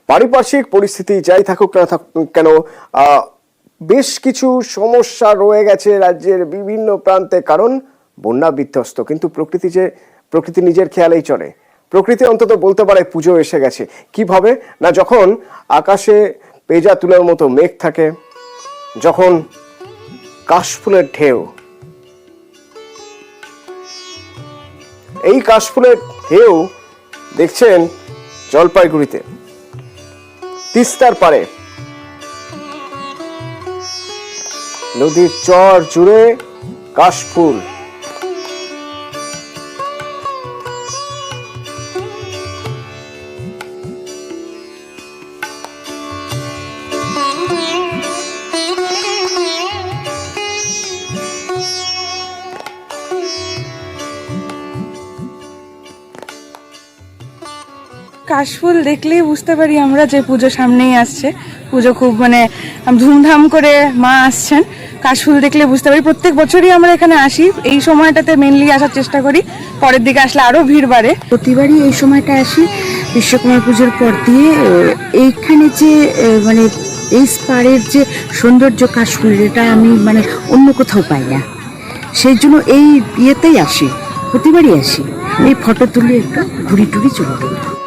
পারিপার্শ্বিক পরিস্থিতি যাই থাকুক না কেন, বেশ কিছু সমস্যা রয়ে গেছে রাজ্যের বিভিন্ন প্রান্তে, কারণ বন্যা বিধ্বস্ত। কিন্তু প্রকৃতি নিজের খেয়ালেই চলে। প্রকৃতি অন্তত বলতে পারে পুজো এসে গেছে। কিভাবে না, যখন আকাশে পেঁজা তুলোর মতো মেঘ থাকে, যখন কাশফুলের ঢেউ, এই কাশফুলের ঢেউ দেখছেন জলপাইগুড়িতে তিস্তার পারে, নদীর চর জুড়ে কাশফুল। কাশফুল দেখলেই বুঝতে পারি আমরা যে পুজো সামনেই আসছে। পুজো খুব ধুমধাম করে মা আসছেন। কাশফুল দেখলে বুঝতে পারি। প্রত্যেক বছরই আমরা এখানে আসি, এই সময়টাতে মেনলি আসার চেষ্টা করি। পরের দিকে আসলে আরো ভিড় বাড়ে। প্রতিবারই এই সময়টা আসি বিশ্বকর্মা পুজোর পর দিয়ে। এইখানে যে এই পাড়ের যে সৌন্দর্য কাশফুলের, এটা আমি অন্য কোথাও পাই না। সেই জন্য এই ইয়েতেই আসি, প্রতিবারই আসি। এই ফটো তুলে একটু ঘুরি টুরি চলে যাই।